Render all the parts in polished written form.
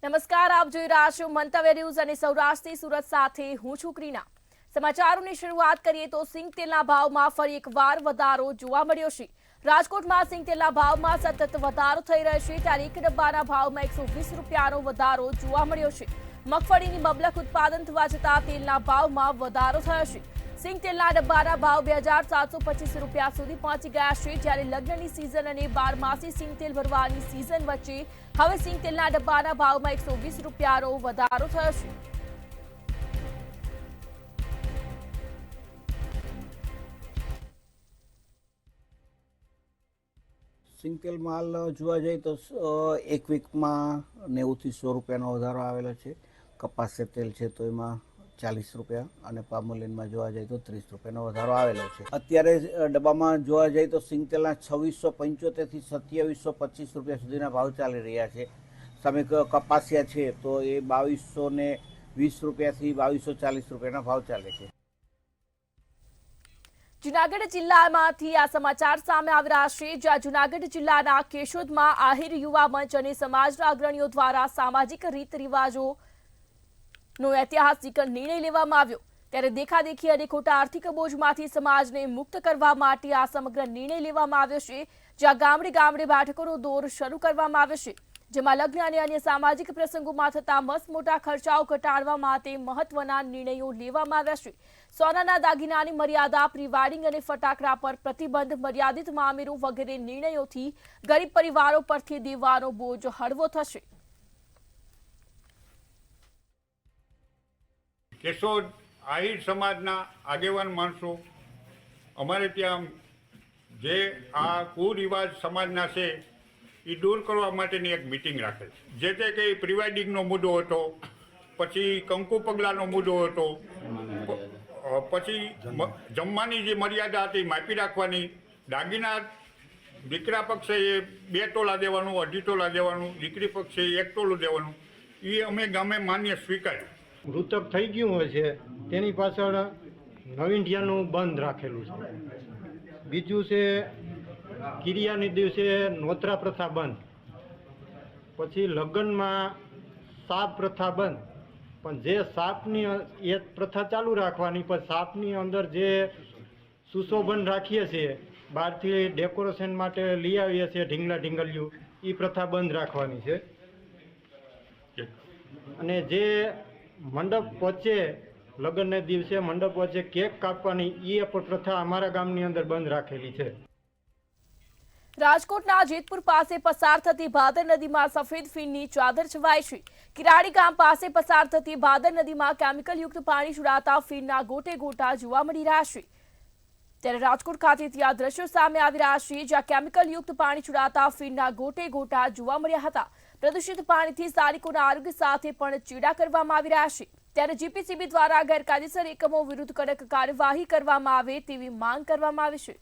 નમસ્કાર, આપ જોઈ રહ્યા છો મંતવ્ય ન્યૂઝ અને સૌરાષ્ટ્રની સુરત સાથે હું છું ક્રીના। સમાચારોની શરૂઆત કરીએ તો સિંગ તેલના ભાવમાં ફરી એકવાર વધારો જોવા મળ્યો છે। રાજકોટમાં સિંગ તેલના ભાવમાં સતત વધારો થઈ રહ્યો છે, ત્યારે એક ડબ્બાના ભાવમાં 120 રૂપિયાનો વધારો જોવા મળ્યો છે। મગફળીની મબલખ ઉત્પાદન થવા છતાં તેલના ભાવમાં વધારો થયો છે। સિંગ તેલના ડબ્બાના ભાવ 2725 રૂપિયા સુધી પહોંચી ગયા છે, જ્યારે લગ્નની સિઝન અને બારમાસી સિંગ તેલ ભરવાની સિઝન વચ્ચે હવે સિંગ તેલના ડબ્બાના ભાવમાં 120 રૂપિયાનો વધારો થયો છે। સિંગ તેલ માલ જોવા જઈએ તો એક વીકમાં 90 થી 100 રૂપિયાનો વધારો આવેલો છે। કપાસ તેલ છે તો એમાં 40 રૂપિયા અને પામોલીનમાં જોવા જઈએ તો 30 રૂપિયાનો વધારો આવેલો છે। અત્યારે ડબ્બામાં જોવા જઈએ તો સિંગ તેલના 2675 થી 2725 રૂપિયા સુધીના ભાવ ચાલી રહ્યા છે। સામે કપાસિયા છે તો એ 2220 રૂપિયાથી 2240 રૂપિયાના ભાવ ચાલે છે। જૂનાગઢ જિલ્લામાંથી આ સમાચાર સામે આવી રહ્યા છે, જ્યાં જૂનાગઢ જિલ્લાના કેશોદમાં આહિર યુવા મંચ અને સમાજના અગ્રણીઓ દ્વારા સામાજિક રીત રિવાજોનો ઐતિહાસિક નિર્ણય લેવામાં આવ્યો। ત્યારે દેખાદેખી અને ખોટા આર્થિક બોજમાંથી સમાજને મુક્ત કરવા માટે આ સમગ્ર નિર્ણય લેવામાં આવ્યો છે, જ્યાં ગામડે ગામડે બેઠકોનો દોર શરૂ કરવામાં આવ્યો છે, જેમાં લગ્ન અને અન્ય સામાજિક પ્રસંગોમાં થતા મસમોટા ખર્ચાઓ ઘટાડવા માટે મહત્વના નિર્ણયો લેવામાં આવ્યા છે। સોનાના દાગીનાની મર્યાદા, પ્રી વેડિંગ અને ફટાકડા પર પ્રતિબંધ, મર્યાદિત મામેરું વગેરે નિર્ણયોથી ગરીબ પરિવારો પરથી દેવાનો બોજ હળવો થશે। કેશોદ આહિર સમાજના આગેવાન માણસો અમારે ત્યાં જે આ કુરિવાજ સમાજના છે એ દૂર કરવા માટેની એક મિટિંગ રાખે છે। જે તે કંઈ પ્રિવેડિંગનો મુદ્દો હતો, પછી કંકુ પગલાનો મુદ્દો હતો, પછી જમવાની જે મર્યાદા હતી માપી રાખવાની, દાગીના દીકરા પક્ષે એ 2 તોલા દેવાનું, 2.5 તોલા દેવાનું, દીકરી પક્ષે 1 તોલું દેવાનું, એ અમે ગામે માન્ય સ્વીકાર્યું। મૃતક થઈ ગયું હોય છે તેની પાછળ નવીનઢિયાનું બંધ રાખેલું છે। બીજું છે કિરિયાની દિવસે નોતરા પ્રથા બંધ, પછી લગ્નમાં સાપ પ્રથા બંધ, પણ જે સાપની એ પ્રથા ચાલુ રાખવાની, પણ સાપની અંદર જે સુશોભન રાખીએ છીએ, બહારથી ડેકોરેશન માટે લઈ આવીએ છીએ ઢીંગલિયું, એ પ્રથા બંધ રાખવાની છે। અને જે મંડપ વચ્ચે લગ્નને દિવસે મંડપ વચ્ચે કેક કાપવાની એ પણ પ્રથા અમારા ગામની અંદર બંધ રાખેલી છે। રાજકોટના જેતપુર પાસે પસાર થતી ભાદર નદીમાં સફેદ ફીણની ચાદર છવાઈ છે। કિરાડી ગામ પાસે પસાર થતી ભાદર નદીમાં કેમિકલયુક્ત પાણી છોડાતા ફીણના ગોટે ગોટા જોવા મળી રહ્યા છે। ત્યારે રાજકોટ ખાતેથી આ દ્રશ્યો સામે આવી રહ્યા છે, જ્યાં કેમિકલયુક્ત પાણી છોડાતા ફીણના ગોટે ગોટા જોવા મળ્યા હતા। પ્રદૂષિત પાણીથી સ્થાનિકોના આરોગ્ય સાથે પણ ચેડા કરવામાં આવી રહ્યા છે। ત્યારે જીપીસીબી દ્વારા ગેરકાયદેસર એકમો વિરુદ્ધ કડક કાર્યવાહી કરવામાં આવે તેવી માંગ કરવામાં આવી છે।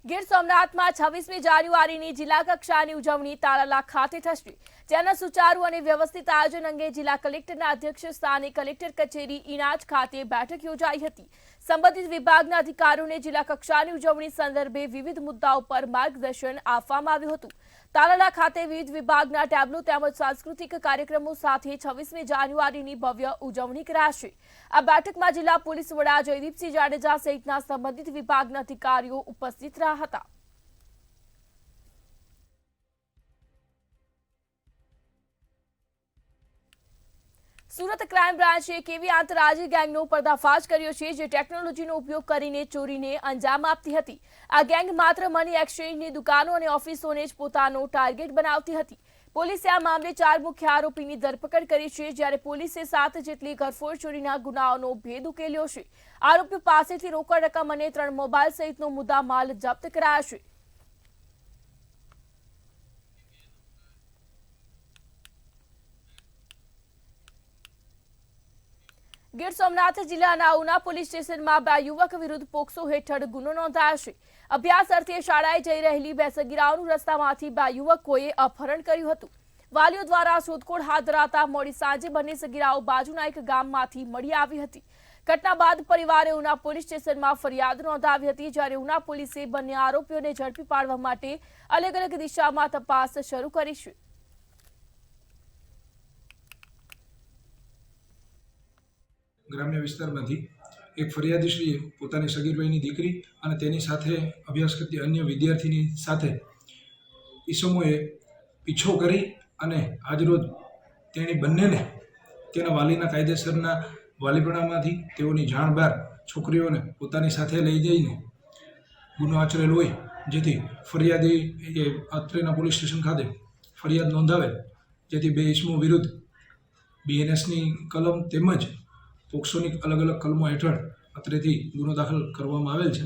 ગીર સોમનાથમાં 26મી જાન્યુઆરીની જિલ્લા કક્ષાની ઉજવણી તાલાલા ખાતે થશે, જેના સુચારુ અને વ્યવસ્થિત આયોજન અંગે જિલ્લા કલેક્ટરના અધ્યક્ષ સ્થાને કલેક્ટર કચેરી ઇનાજ ખાતે બેઠક યોજાઈ હતી। સંબંધિત વિભાગના અધિકારીઓને જિલ્લા કક્ષાની ઉજવણી સંદર્ભે વિવિધ મુદ્દાઓ પર માર્ગદર્શન આપવામાં આવ્યું હતું। તાલાલા ખાતે વિવિધ વિભાગના ટેબ્લો તેમજ સાંસ્કૃતિક કાર્યક્રમો સાથે 26મી જાન્યુઆરીની ભવ્ય ઉજવણી કરાશે। આ બેઠકમાં જિલ્લા પોલીસ વડા જયદીપસિંહ જાડેજા સહિતના સંબંધિત વિભાગના અધિકારીઓ ઉપસ્થિત રહ્યા હતા। સુરત ક્રાઇમ બ્રાન્ચે એક એવી આંતરરાજ્ય ગેંગનો પર્દાફાશ કર્યો છે, જે ટેકનોલોજીનો ઉપયોગ કરીને ચોરીને અંજામ આપતી હતી। આ ગેંગ માત્ર મની એક્સચેન્જની દુકાનો અને ઓફિસોને જ પોતાનો ટાર્ગેટ બનાવતી હતી। પોલીસે આ મામલે 4 મુખ્ય આરોપીની ધરપકડ કરી છે, જ્યારે પોલીસે 7 જેટલી ઘરફોડ ચોરીના ગુનાઓનો ભેદ ઉકેલ્યો છે। આરોપીઓ પાસેથી રોકડ રકમ અને 3 મોબાઈલ સહિતનો મુદ્દામાલ જપ્ત કરાયો છે। ગીર સોમનાથ જિલ્લાના ઉના પોલીસ સ્ટેશનમાં 2 યુવક વિરુદ્ધ પોક્સો હેઠળ ગુનો નોંધાયો છે। અભ્યાસ અર્થે શાળાએ જઈ રહેલી 2 સગીરાઓનું રસ્તામાંથી 2 યુવકોએ અપહરણ કર્યું હતું। વાલીઓ દ્વારા શોધખોળ હાથ ધરાતા મોડી સાંજે બંને સગીરાઓ બાજુના એક ગામમાંથી મળી આવી હતી। ઘટના બાદ પરિવારે ઉના પોલીસ સ્ટેશનમાં ફરિયાદ નોંધાવી હતી, જ્યારે ઉના પોલીસે બંને આરોપીઓને ઝડપી પાડવા માટે અલગ અલગ દિશામાં તપાસ શરૂ કરી છે. ગ્રામ્ય વિસ્તારમાંથી એક ફરિયાદીશ્રીએ પોતાની સગીર વયની દીકરી અને તેની સાથે અભ્યાસ કરતી અન્ય વિદ્યાર્થીની સાથે ઈસમોએ પીછો કરી અને આજરોજ તેણી બંનેને તેના વાલીના કાયદેસરના વાલીપણામાંથી તેઓની જાણ બહાર છોકરીઓને પોતાની સાથે લઈ જઈને ગુનો આચરેલ હોય, જેથી ફરિયાદી અત્રેના પોલીસ સ્ટેશન ખાતે ફરિયાદ નોંધાવેલ, જેથી બે ઈસમો વિરુદ્ધ BNSની કલમ તેમજ પોક્સોની અલગ અલગ કલમો હેઠળ અત્રેથી ગુનો દાખલ કરવામાં આવેલ છે.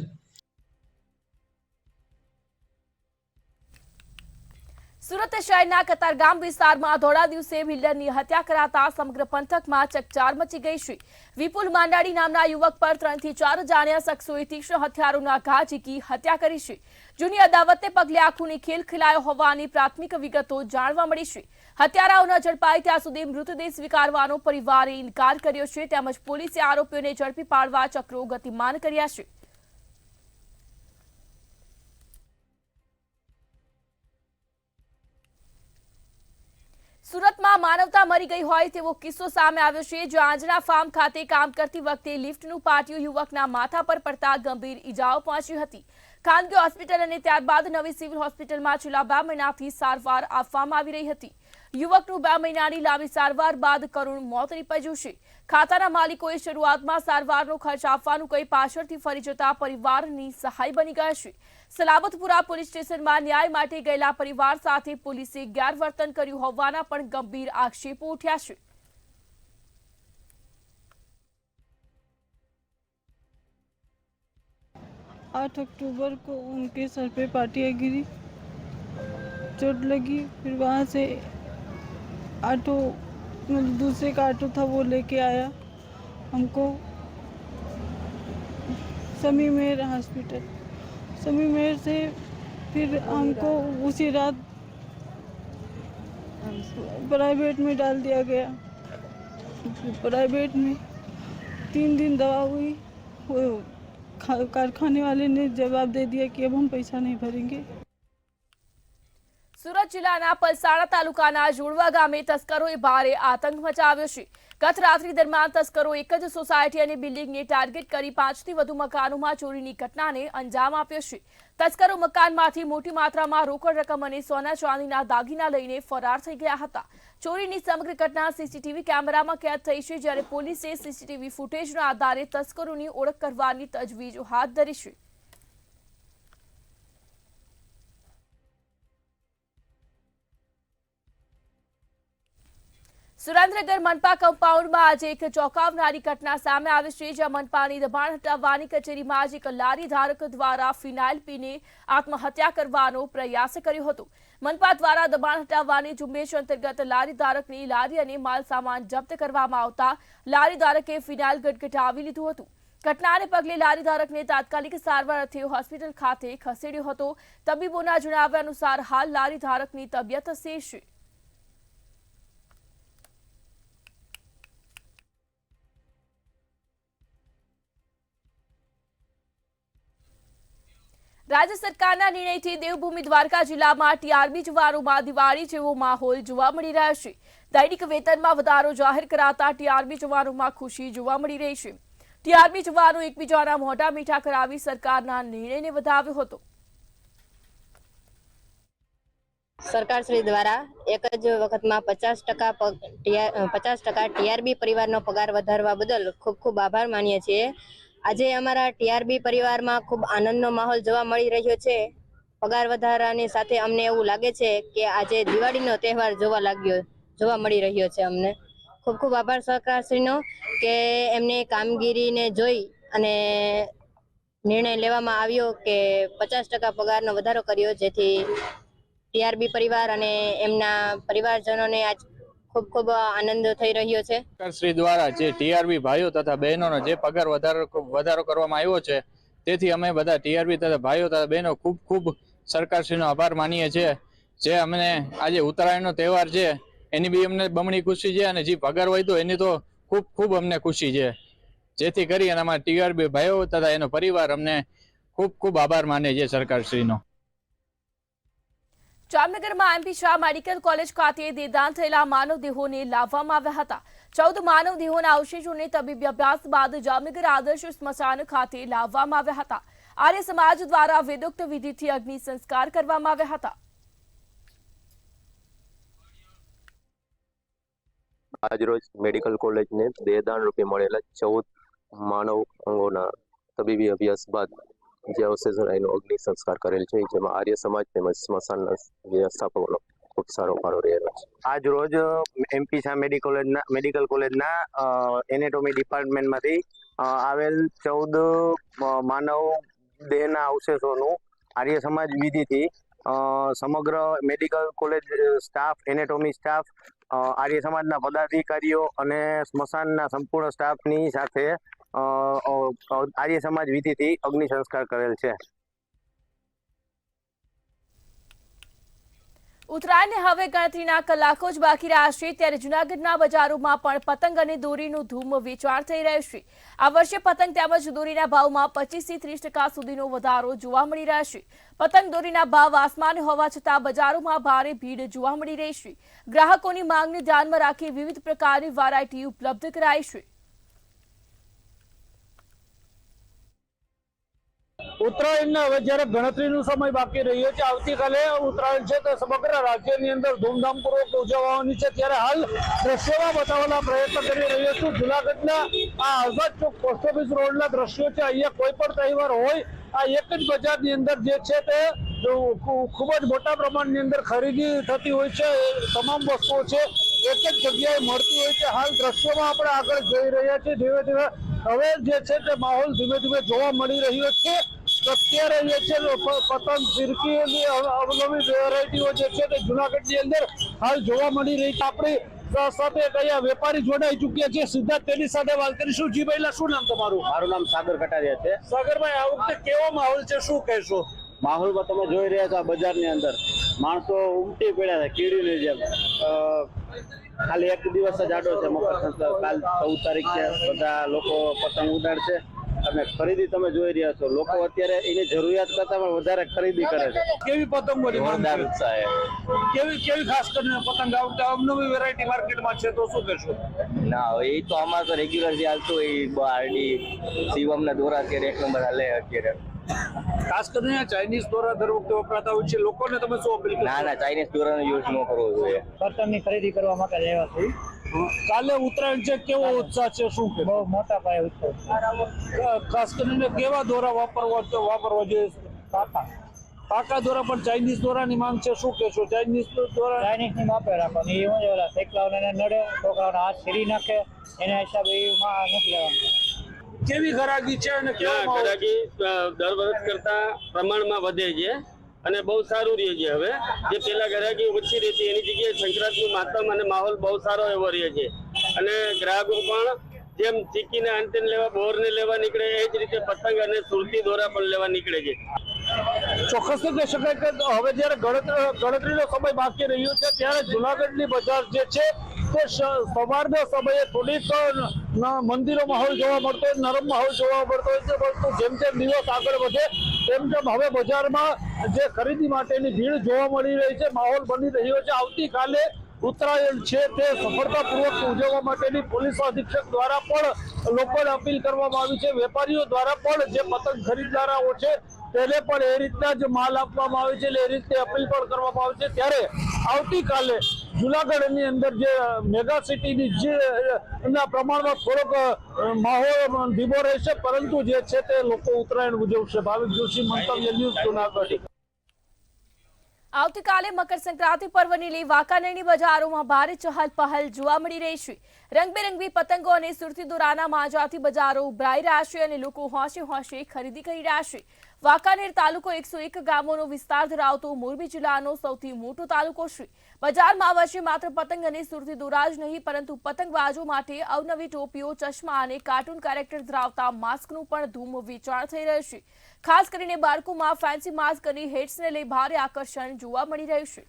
સુરત શહેરના કતારગામ વિસ્તારમાં ધોળા દિવસે બિલ્ડરની હત્યા કરાતા સમગ્ર પંથકમાં ચકચાર મચી ગઈ છે. વિપુલ માંડાડી નામના યુવક પર 3 થી 4 જાણ્યા શખ્સોએ તીક્ષ્ણ હથિયારોના ઘા ઝીકી હત્યા કરી છે. જૂની અદાવતને પગલે આંખોની ખેલ ખેલાયો હોવાની પ્રાથમિક વિગતો જાણવા મળી છે. હત્યારાઓ ન ઝડપાય ત્યાં સુધી મૃતદેહ સ્વીકારવાનો પરિવારે ઇનકાર કર્યો છે, તેમજ પોલીસે આરોપીઓને ઝડપી પાડવા ચક્રો ગતિમાન કર્યા છે. સુરતમાં માનવતા મરી ગઈ હોય તેવો કિસ્સો સામે આવ્યો છે, જ્યાં આંજણા ફાર્મ ખાતે કામ કરતી વખતે લિફ્ટનું પાટિયું યુવકના માથા પર પડતા ગંભીર ઈજાઓ પહોંચી હતી. ખાનગી હોસ્પિટલ અને ત્યારબાદ નવી સિવિલ હોસ્પિટલમાં છેલ્લા 2 મહિનાથી સારવાર આપવામાં આવી રહી હતી. યુવકનું 2 મહિનાની લાંબી સારવાર બાદ કરુણ મોત નીપજ્યું છે. ખાતાના માલિકોએ શરૂઆતમાં સારવારનો ખર્ચ આપવાનું કહી પાછળથી ફરી જતા પરિવારની સહાય બની ગયા છે. સલાબતપુરા પોલીસ સ્ટેશનમાં ન્યાય માટે ગયેલા પરિવાર સાથે પોલીસે ગેરવર્તન કર્યું હોવાના પણ ગંભીર આક્ષેપો ઉઠ્યા છે. आठ अक्टूबर को उनके सर पे पाटियाँ गिरी, चोट लगी. फिर वहाँ से ऑटो मतलब दूसरे का ऑटो था वो लेके आया हमको समी मेर हॉस्पिटल. समी मेर से फिर हमको उसी रात प्राइवेट में डाल दिया गया. प्राइवेट में 3 दिन दवा हुई. वो कारखाने वाले ने जवाब दे दिया कि अब हम पैसा नहीं भरेंगे. સુરત જિલ્લાના પલસાણા તાલુકાના જોડવા ગામે તસ્કરોએ ભારે આતંક મચાવ્યો છે. ગત રાત્રિ દરમિયાન તસ્કરો એક જ સોસાયટી અને બિલ્ડિંગને ટાર્ગેટ કરી 5 થી વધુ મકાનોમાં ચોરીની ઘટનાને અંજામ આપ્યો છે. તસ્કરો મકાનમાંથી મોટી માત્રામાં રોકડ રકમ અને સોના ચાંદીના દાગીના લઈને ફરાર થઈ ગયા હતા. ચોરીની સમગ્ર ઘટના સીસીટીવી કેમેરામાં કેદ થઈ છે, જ્યારે પોલીસે સીસીટીવી ફૂટેજના આધારે તસ્કરોની ઓળખ કરવાની તજવીજ હાથ ધરી છે. સુરેન્દ્રનગર મનપા કમ્પાઉન્ડમાં આજે એક ચોંકાવનારી ઘટના સામે આવી છે, જ્યાં મનપાની દબાણ હટાવવાની કચેરીમાં જ એક લારી ધારક દ્વારા ફિનાઇલ પીને આત્મહત્યા કરવાનો પ્રયાસ કર્યો હતો. મનપા દ્વારા દબાણ હટાવવાની ઝુંબેશ અંતર્ગત લારી ધારકની લારી અને માલ સામાન જપ્ત કરવામાં આવતા લારી ધારકે ફિનાઇલ ગટગટાવી લીધું હતું. ઘટનાને પગલે લારી ધારકને તાત્કાલિક સારવાર અર્થે હોસ્પિટલ ખાતે ખસેડ્યો હતો. તબીબોના જણાવ્યા અનુસાર હાલ લારી ધારકની તબિયત સ્થિર છે. રાજ્ય સરકારના નિર્ણયથી દેવભૂમિ દ્વારકા જિલ્લામાં ટીઆરબી જવાનોમાં દિવાળી જેવો માહોલ જોવા મળી રહ્યો છે. દૈનિક વેતનમાં વધારો જાહેર કરાતા ટીઆરબી જવાનોમાં ખુશી જોવા મળી રહી છે. ટીઆરબી જવાનો એકબીજાના મોઢા મીઠા કરાવી સરકારના નિર્ણયને વધાવ્યો હતો. સરકારશ્રી દ્વારા એક જ વખતમાં 50% ટીઆરબી પરિવારનો પગાર વધારવા બદલ ખૂબ ખૂબ આભાર માનીએ છીએ. આજે અમારા ટીઆરબી પરિવારમાં ખૂબ આનંદનો માહોલ જોવા મળી રહ્યો છે. પગાર વધારાની સાથે અમને એવું લાગે છે કે આજે દિવાળીનો તહેવાર જોવા મળી રહ્યો છે. અમને ખૂબ ખૂબ આભાર સરકારશ્રીનો કે એમની કામગીરીને જોઈ અને નિર્ણય લેવામાં આવ્યો કે 50% પગારનો વધારો કર્યો, જેથી ટીઆરબી પરિવાર અને એમના પરિવારજનોને આજ ખૂબ ખૂબ આનંદ થઈ રહ્યો છે. સરકારશ્રી દ્વારા જે ટીઆરબી ભાઈઓ તથા બહેનોનો જે પગાર વધારો કરવામાં આવ્યો છે, તેથી અમે બધા ટીઆરબી તથા ભાઈઓ તથા બહેનો ખૂબ ખૂબ સરકારશ્રીનો આભાર માનીએ છીએ. જે અમને આજે ઉત્તરાયણનો તહેવાર છે એની બી અમને બમણી ખુશી છે, અને જે પગાર વધ્યો એની તો ખૂબ ખૂબ અમને ખુશી છે. જેથી કરી અને અમારા ટીઆરબી ભાઈઓ તથા એનો પરિવાર અમને ખૂબ ખૂબ આભાર માને છે સરકારશ્રીનો. જામનગરમાં એમપી શાહ મેડિકલ કોલેજ ખાતે દેદાન થયેલા માનવદેહોને લાવવામાં આવ્યા હતા. 14 માનવદેહોના અવશેષોને તબીબી અભ્યાસ બાદ જામનગર આદર્શ સ્મશાન ખાતે લાવવામાં આવ્યા હતા. આર્ય સમાજ દ્વારા વેદોક્ત વિધિથી અગ્નિ સંસ્કાર કરવામાં આવ્યા હતા. આજરોજ મેડિકલ કોલેજને દેદાન રૂપે મળેલા 14 માનવ અંગોના તબીબી અભ્યાસ બાદ જે અવશેષો એનો અગ્નિ સંસ્કાર કરેલ છે, જેમાં આર્ય સમાજ તેમજ સ્મશાનના વ્યવસ્થાપકોનો ખૂબ સારો ફાળો રહેલો છે. આજ રોજ એમપી શાહ મેડિકલ કોલેજના એનેટોમી ડિપાર્ટમેન્ટમાંથી આવેલ 14 માનવ દેહના અવશેષોનું આર્ય સમાજ વિધિથી સમગ્ર medical college staff, anatomy staff, Arya સમાજના પદાધિકારીઓ અને સ્મશાનના સંપૂર્ણ સ્ટાફની સાથે આર્ય સમાજ વિધિથી અગ્નિ સંસ્કાર કરેલ છે. ઉત્તરાયણને હવે ગણતરીના કલાકો જ બાકી રહ્યા છે, ત્યારે જૂનાગઢના બજારોમાં પણ પતંગ અને દોરીનું ધૂમ વેચાણ થઈ રહ્યું છે. આ વર્ષે પતંગ તેમજ દોરીના ભાવમાં 25 થી 30% સુધીનો વધારો જોવા મળી રહ્યો છે. પતંગ દોરીના ભાવ આસમાને હોવા છતાં બજારોમાં ભારે ભીડ જોવા મળી રહી છે. ગ્રાહકોની માંગને ધ્યાનમાં રાખી વિવિધ પ્રકારની વેરાયટી ઉપલબ્ધ કરાઈ છે. ઉત્તરાયણના હવે જ્યારે ગણતરીનો સમય બાકી રહ્યો છે, આવતીકાલે ઉત્તરાયણ છે તે સમગ્ર રાજ્યની અંદર ધૂમધામપૂર્વક ઉજવવાની છે. ત્યારે હાલ દ્રશ્યોમાં બતાવવાના પ્રયત્ન કરી રહ્યો છું. જુનાગઢના આ આઝાદ ચોક પોસ્ટ ઓફિસ રોડના દ્રશ્યો છે. અહીંયા કોઈ પણ તહેવાર હોય આ એક જ બજારની અંદર જે છે તે ખૂબ જ મોટા પ્રમાણની અંદર ખરીદી થતી હોય છે. તમામ વસ્તુઓ છે એક જ જગ્યાએ મળતી હોય છે. હાલ દ્રશ્યોમાં આપણે આગળ જઈ રહ્યા છીએ. ધીમે ધીમે હવે જે છે તે માહોલ ધીમે ધીમે જોવા મળી રહ્યો છે. અત્યારે જે છે પતંગ ફિરકીની અવનવી વેરાયટીઓ જે છે તે જુનાગઢની અંદર હાલ જોવા મળી રહી છે. આપણી સાથે કયા વેપારી જોડાઈ ચૂક્યા છે, સીધા તેની સાથે વાત કરીશું. જી ભાઈ, શું નામ તમારું? મારું નામ સાગર કટારિયા છે. સાગરભાઈ, આ વખતે કેવો માહોલ છે, શું કહેશો? માહોલમાં તમે જોઈ રહ્યા છો આ બજારની અંદર માણસો ઉમટી પડ્યા છે કીડીની જેમ. ખાલી એક દિવસ જ આડો છે મકર સંક્રાંતિ, કાલ 14 તારીખ છે. બધા લોકો પતંગ ઉડાડશે અને ખરીદી તમે જોઈ રહ્યા છો. લોકો અત્યારે એની જરૂરિયાત કરતા પણ વધારે ખરીદી કરે છે. કેવી પતંગોની માંગ જોરદાર છે? ઉત્સાહ છે. કેવી ખાસ કરીને પતંગ આ વખતે અવનવી વેરાયટી માર્કેટમાં છે, તો શું કહેશો? ના, એ તો અમારે તો રેગ્યુલર જે હાલતું એ આરડી શિવમના દોરા અત્યારે 1 નંબર હાલે અત્યારે. ખાસ કરીને ચાઇનીઝ દોરા દર વખતે વપરાતા હોય છે. લોકોને તમે શું અપીલ કરો? ના, ચાઇનીઝ દોરાનો યુઝ ન કરવો જોઈએ. પતંગની ખરીદી કરવા માટે આવ્યા છે. કાલે ઉત્તરાયણ છે, કેવો ઉત્સાહ છે, શું કે? બહુ મોટા પાયે ઉત્સાહ. ખાસ કરીને કેવા દોરા વાપરવા જોઈએ? પાકા દોરા, પણ ચાઇનીઝ દોરાની માંગ છે, શું કહેશો? ચાઇનીઝ દોરા ચાઇનીઝની માપે રાખવાની. એ હું ઓલા શેકલાઓને નડે, છોકરાઓને હાથ સીરી નાખે, એના હિસાબે એમાં નથી લેવાનું. કેવી ગરાગી છે અને કેવો ગરાગી દર વર્ષ કરતા પ્રમાણમાં વધે છે અને બહુ સારું રહે છે. હવે જે પેલા ગરાગી ઓછી રહેતી એની જગ્યાએ સંક્રાંતનું માતમ અને માહોલ બહુ સારો એવો રહે છે અને ગ્રાહકો પણ જેમ ચીકીને આંતેન લેવા, બોરને લેવા નીકળે એ જ રીતે પતંગ અને સુરતી દોરા પણ લેવા નીકળે છે. ચોક્કસ કહી શકાય કે હવે જ્યારે ગણતરીનો સમય બાકી રહ્યો છે ત્યારે જુનાગઢની બજાર જે છે તે સવારના સમયે થોડીક મંદિરો માહોલ જોવા મળતો હોય, નરમ માહોલ જોવા મળતો હોય છે. પરંતુ જેમ જેમ દિવસ આગળ વધે તેમ તેમ હવે બજારમાં જે ખરીદી માટેની ભીડ જોવા મળી રહી છે, માહોલ બની રહ્યો છે. આવતીકાલે ઉત્તરાયણ છે તે સફળતાપૂર્વક ઉજવવા માટેની પોલીસ અધિક્ષક દ્વારા પણ લોકોને અપીલ કરવામાં આવી છે. વેપારીઓ દ્વારા પણ જે પતંગ ખરીદદારો છે તેને પણ એ રીતના જ માલ આપવામાં આવે છે, એટલે એ રીતે અપીલ પણ કરવામાં આવે છે. ત્યારે આવતીકાલે જુનાગઢની અંદર જે મેગા સિટીની જે ના પ્રમાણમાં થોડોક માહોલ ધીમો રહેશે, પરંતુ જે છે તે લોકો ઉત્તરાયણ ઉજવશે. ભાવિક જોશી, મંતવ્ય ન્યૂઝ, જુનાગઢ. આવતીકાલે મકર સંક્રાંતિ પર્વને લઈ વાંકાનેરની બજારોમાં ભારે ચહલ પહલ જોવા મળી રહી છે. રંગબેરંગી પતંગો અને સુરતી દોરાના માંજાથી બજારો ઉભરાઈ રહ્યા છે અને લોકો હોંશે હોંશે ખરીદી કરી રહ્યા છે. વાંકાનેર તાલુકો 101 ગામોનો વિસ્તાર ધરાવતો મોરબી જિલ્લાનો સૌથી મોટો તાલુકો છે. બજારમાં વર્ષે માત્ર પતંગ અને સુરતી દોરા જ નહીં, પરંતુ પતંગબાજો માટે અવનવી ટોપીઓ, ચશ્મા અને કાર્ટૂન કેરેક્ટર ધરાવતા માસ્કનું પણ ધૂમ વેચાણ થઈ રહ્યું છે. ખાસ કરીને બાળકોમાં ફેન્સી માસ્ક અને હેટ્સને લઈ ભારે આકર્ષણ જોવા મળી રહ્યું છે.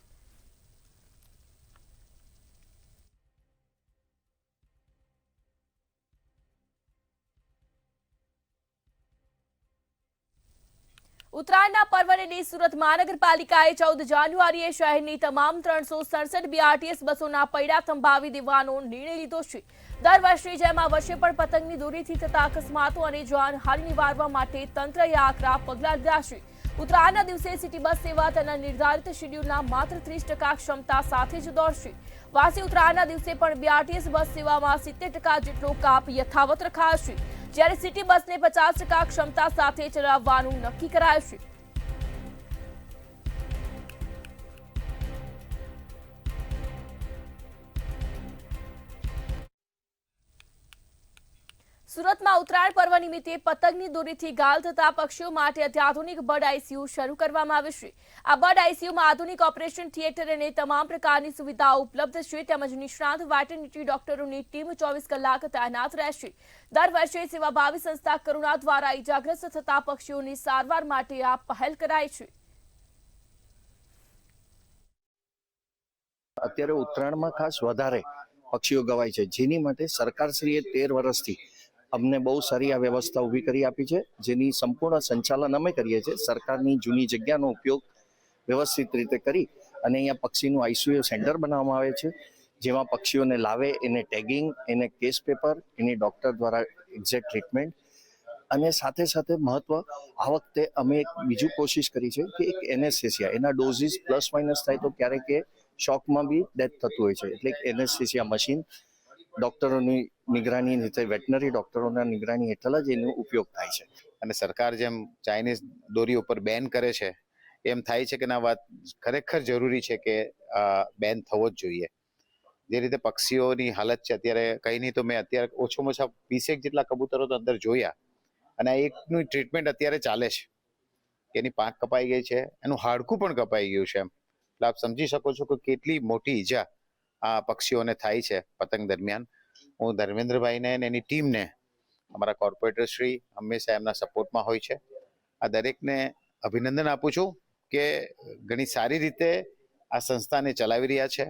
ઉત્તરાયણના પર્વને લઈ સુરત મહાનગરપાલિકાએ 14 જાન્યુઆરીએ શહેરની તમામ 367 BRTS બસોના પૈડા થંભાવી દેવાનો નિર્ણય લીધો છે। દર વર્ષની જેમ આ વર્ષે પણ પતંગની દોરીથી થતા અકસ્માતો અને જાનહાનિ નિવારવા માટે તંત્રએ આકરા પગલાં લીધા છે। ઉત્તરાયણના દિવસે સિટી બસ સેવા તેના નિર્ધારિત શેડ્યુલના માત્ર 30% ક્ષમતા સાથે જ દોડશે। વાસી ઉત્તરાયણના દિવસે પણ BRTS બસ સેવામાં 70% જેટલો કાપ યથાવત રખાશે, જ્યારે સિટી બસને 50% ક્ષમતા સાથે ચલાવવાનું નક્કી કરાયું છે। સુરતમાં ઉત્તરાયણ પર્વ નિમિત્તે પતંગની દોરીથી ઘાયલ થતા પક્ષીઓ માટે અત્યાધુનિક બર્ડ આઈસીયુ શરૂ કરવામાં આવ્યું છે। આ બર્ડ આઈસીયુમાં આધુનિક ઓપરેશન થિયેટર અને તમામ પ્રકારની સુવિધાઓ ઉપલબ્ધ છે, તેમજ નિષ્ણાત વેટરનિટી ડોક્ટરોની ટીમ 24 કલાક તૈનાત રહેશે। દર વર્ષે સેવાભાવી સંસ્થા કરુણા દ્વારા ઈજાગ્રસ્ત થતા પક્ષીઓની સારવાર માટે આ પહેલ કરાઈ છે। અત્યારે ઉત્તરાયણમાં ખાસ વધારે પક્ષીઓ ગવાય છે, જેની માટે સરકારશ્રીએ 13 વર્ષથી અમને બહુ સારી આ વ્યવસ્થા ઊભી કરી આપી છે, જેની સંપૂર્ણ સંચાલન અમે કરીએ છીએ। સરકારની જૂની જગ્યાનો ઉપયોગ વ્યવસ્થિત રીતે કરી અને અહીંયા પક્ષીનું આઈસીયુ સેન્ટર બનાવવામાં આવે છે, જેમાં પક્ષીઓને લાવે એને ટેગિંગ, એને કેસ પેપર, એની ડૉક્ટર દ્વારા એક્ઝેક્ટ ટ્રીટમેન્ટ અને સાથે સાથે મહત્વ આ વખતે અમે એક બીજું કોશિશ કરી છે કે એક એનેસ્થેસિયા, એના ડોઝીસ પ્લસ માઇનસ થાય તો ક્યારેક એ શોકમાં બી ડેથ થતું હોય છે, એટલે એનેસ્થેસિયા મશીન ડોક્ટરોની નિગરાની હેઠળ, વેટનરી ડોક્ટરોના નિગરાની હેઠળ જ એનો ઉપયોગ થાય છે। અને સરકાર જેમ ચાઇનીઝ દોરી ઉપર બેન કરે છે, એમ થાય છે કે ના, વાત ખરેખર જરૂરી છે કે બેન થવો જ જોઈએ। જે રીતે પક્ષીઓની હાલત છે અત્યારે, કંઈ નહીં તો મેં અત્યારે ઓછામાં ઓછા 20 જેટલા કબૂતરો તો અંદર જોયા, અને આ એકનું ટ્રીટમેન્ટ અત્યારે ચાલે છે। એની પાંખ કપાઈ ગઈ છે, એનું હાડકું પણ કપાઈ ગયું છે, એટલે આપ સમજી શકો છો કે કેટલી મોટી ઈજા આ પક્ષીઓને થાય છે પતંગ દરમિયાન। હું ધર્મેન્દ્રભાઈને અને એની ટીમને, અમારા કોર્પોરેટર શ્રી હંમેશા એમના સપોર્ટમાં હોય છે। આ દરેકને અભિનંદન આપું છું કે ઘણી સારી રીતે આ સંસ્થાને ચલાવી રહ્યા છે।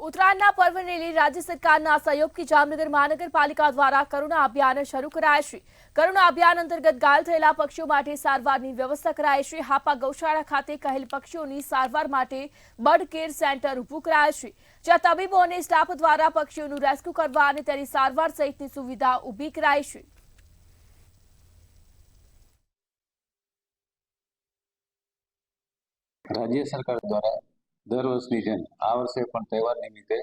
ઉત્તરાયણના પર્વને લઈ રાજ્ય સરકારના સહયોગથી જામનગર મહાનગરપાલિકા દ્વારા કરુણા અભિયાન શરૂ કરાયું છે। કરુણા અભિયાન અંતર્ગત ઘાયલ થયેલા પક્ષીઓ માટે સારવારની વ્યવસ્થા કરાઈ છે। હાપા ગૌશાળા ખાતે કહેલ પક્ષીઓની સારવાર માટે બર્ડ કેર સેન્ટર ઊભું કરાયું છે, જ્યાં તબીબો અને સ્ટાફ દ્વારા પક્ષીઓનું રેસ્ક્યુ કરવા અને તેની સારવાર સહિતની સુવિધા ઊભી કરાઈ છે। રાજ્ય સરકાર દ્વારા દર વર્ષની જેમ આ વર્ષે પણ તહેવાર નિમિત્તે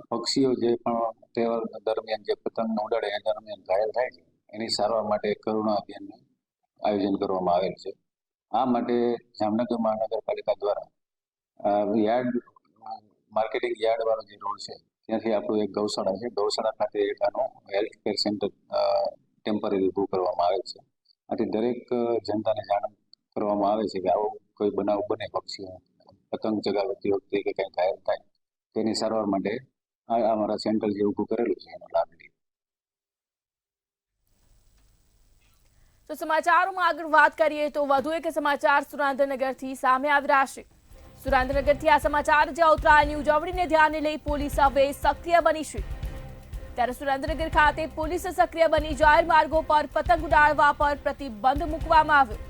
પક્ષીઓ જે પણ તહેવાર દરમિયાન જે પતંગ ઉડાડે એ દરમિયાન ઘાયલ થાય છે, એની સારવાર માટે કરુણા અભિયાનનું આયોજન કરવામાં આવેલ છે। આ માટે જામનગર મહાનગરપાલિકા દ્વારા યાર્ડ માર્કેટિંગ યાર્ડ વાળો જે રોડ છે ત્યાંથી આપણું એક ગૌશાળા છે, ગૌશાળા ખાતે એક આનો હેલ્થ કેર સેન્ટર ટેમ્પરરી ઊભું કરવામાં આવેલ છે। આથી દરેક જનતાને જાણ કરવામાં આવે છે કે આવો કોઈ બનાવ બને, પક્ષીઓ પતંગ ચગાવતી વખતે કે કંઈ ઘાયલ થાય તેની સારવાર માટે આ અમારા સેન્ટર જે ઊભું કરેલું છે એનો લાભ લે। તો સમાચારોમાં આગળ વાત કરીએ તો વધુ એક સમાચાર સુરેન્દ્રનગરથી સામે આવી રહ્યા છે। સુરેન્દ્રનગરથી આ સમાચાર, જ્યાં ઉત્તરાયણની ઉજવણીને ધ્યાને લઈ પોલીસ હવે સક્રિય બની છે। ત્યારે સુરેન્દ્રનગર ખાતે પોલીસ સક્રિય બની જાહેર માર્ગો પર પતંગ ઉડાડવા પર પ્રતિબંધ મૂકવામાં આવ્યો।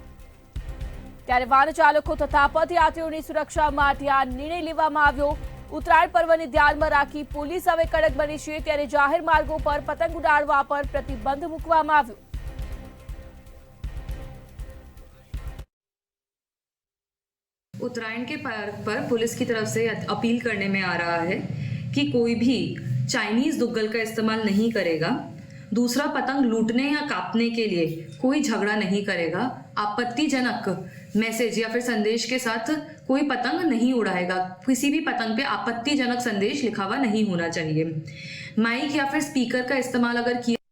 ત્યારે વાહન ચાલકો તથા પદયાત્રીઓની સુરક્ષા માટે આ નિર્ણય લેવામાં આવ્યો। ઉત્તરાયણ પર્વને ધ્યાનમાં રાખી પોલીસ હવે કડક બની છે, ત્યારે જાહેર માર્ગો પર પતંગ ઉડાડવા પર પ્રતિબંધ મૂકવામાં આવ્યો। उत्तरायण के पर्व पर पुलिस की तरफ से अपील करने में आ रहा है कि कोई भी चाइनीज दुग्गल का इस्तेमाल नहीं करेगा, दूसरा पतंग लूटने या काटने के लिए कोई झगड़ा नहीं करेगा, आपत्तिजनक मैसेज या फिर संदेश के साथ कोई पतंग नहीं उड़ाएगा, किसी भी पतंग पे आपत्तिजनक संदेश लिखा हुआ नहीं होना चाहिए। माइक या फिर स्पीकर का इस्तेमाल अगर किया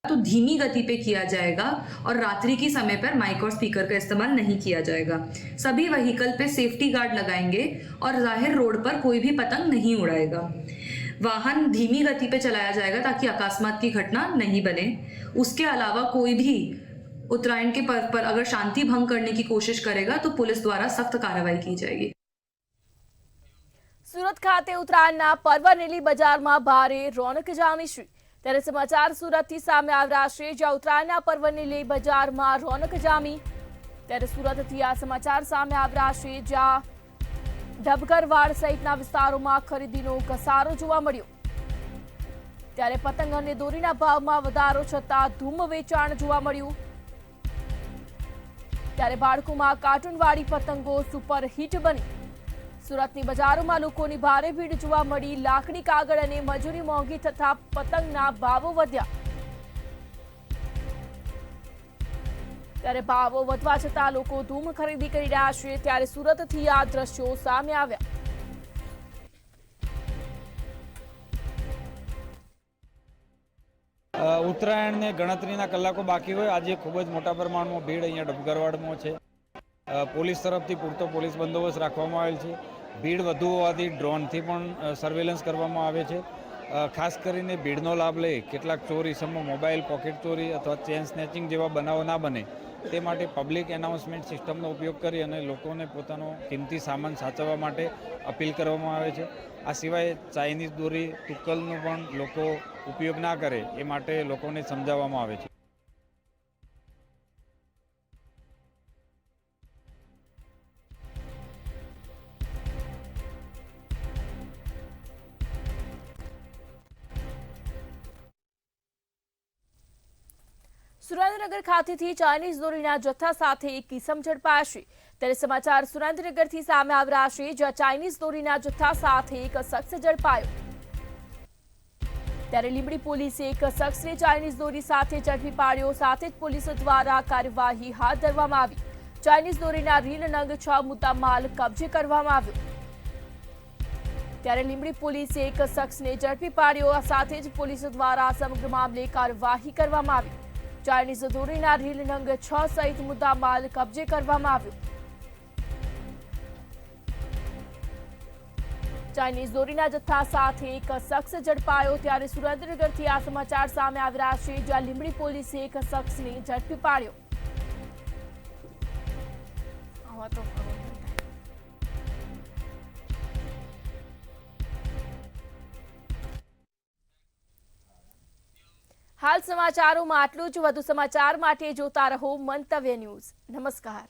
तो धीमी गति पे किया जाएगा और रात्रि के समय पर माइक और स्पीकर का इस्तेमाल नहीं किया जाएगा। सभी व्हीकल पे सेफ्टी गार्ड लगाएंगे और जाहिर रोड पर कोई भी पतंग नहीं उड़ाएगा। वाहन धीमी गति पे चलाया जाएगा ताकि अकस्मात की घटना नहीं बने। उसके अलावा कोई भी उत्तरायण के पर्व पर अगर शांति भंग करने की कोशिश करेगा तो पुलिस द्वारा सख्त कार्रवाई की जाएगी। સુરત ખાતે ઉત્તરાયણના પર્વને લઈ બજારમાં ભારે રોનક જામી છે। ત્યારે સમાચાર સુરતથી સામે આવી રહ્યા છે, જ્યાં ઉત્તરાયણના પર્વને લઈ બજારમાં રોનક જામી. ત્યારે સુરતથી આ સમાચાર સામે આવી રહ્યા છે, જ્યાં ડબગરવાડ સહિતના વિસ્તારોમાં ખરીદીનો ઘસારો જોવા મળ્યો. ત્યારે પતંગ અને દોરીના ભાવમાં વધારો છતાં ધૂમ વેચાણ જોવા મળ્યું. ત્યારે બાળકોમાં કાર્ટૂનવાળી પતંગો સુપર હિટ બની. સુરતની બજારોમાં લોકોની ભારે ભીડ જોવા મળી. લાકડી, કાગળ અને મજૂરી મોંઘી થતા પતંગના ભાવો વધ્યા. ત્યારે ભાવો વધવા છતાં લોકો ધૂમ ખરીદી કરી રહ્યા છે. ત્યારે સુરતથી આ દ્રશ્યો સામે આવ્યા. ઉત્તરાયણને ગણતરીના કલાકો બાકી હોય, આજે ખૂબ જ મોટા પ્રમાણમાં ભીડ અહીંયા ડબગરવાડમાં છે. પોલીસ તરફથી પૂરતો પોલીસ બંદોબસ્ત રાખવામાં આવેલ છે. ભીડ વધુ હોવાથી ડ્રોનથી પણ સર્વેલન્સ કરવામાં આવે છે. ખાસ કરીને ભીડનો લાભ લઈ કેટલાક ચોર ઇસમો મોબાઈલ પોકેટ ચોરી અથવા ચેન સ્નેચિંગ જેવા બનાવો ના બને તે માટે પબ્લિક એનાઉન્સમેન્ટ સિસ્ટમનો ઉપયોગ કરી અને લોકોને પોતાનો કિંમતી સામાન સાચવવા માટે અપીલ કરવામાં આવે છે. આ સિવાય ચાઇનીઝ દોરી, તુક્કલનો પણ લોકો ઉપયોગ ના કરે એ માટે લોકોને સમજાવવામાં આવે છે. સુરેન્દ્રનગર ખાતેથી ચાઇનીઝ દોરીના જથ્થા સાથે એક કિસમ ઝડપાયા છે. ત્યારે સમાચાર સુરેન્દ્રનગરથી સામે આવી રહ્યા છે, જ્યાં ચાઇનીઝ દોરીના જથ્થા સાથે એક શખ્સ ઝડપાયો. ત્યારે લીંબડી પોલીસે એક શખ્સને ચાઇનીઝ દોરી સાથે ઝડપી પાડ્યો. સાથે જ પોલીસ દ્વારા કાર્યવાહી હાથ ધરવામાં આવી. ચાઇનીઝ દોરીના રીલ નંગ 6 મુદ્દા માલ કબજે કરવામાં આવ્યો. ત્યારે લીંબડી પોલીસે એક શખ્સને ઝડપી પાડ્યો. સાથે જ પોલીસ દ્વારા સમગ્ર મામલે કાર્યવાહી કરવામાં આવી. ચાઇનીઝ દોરીના રીલ નંગ 6 સહિત મુદ્દા માલ કબજે કરવામાં આવ્યો. ચાઇનીઝ દોરીના જથ્થા સાથે એક શખ્સ ઝડપાયો. ત્યારે સુરેન્દ્રનગરથી આ સમાચાર સામે આવી રહ્યા છે, જ્યાં લીંબડી પોલીસે એક શખ્સને ઝડપી પાડ્યો. હાલ સમાચારોમાં આટલું જ. વધુ સમાચાર માટે જોતા રહો મંતવ્ય ન્યૂઝ. નમસ્કાર.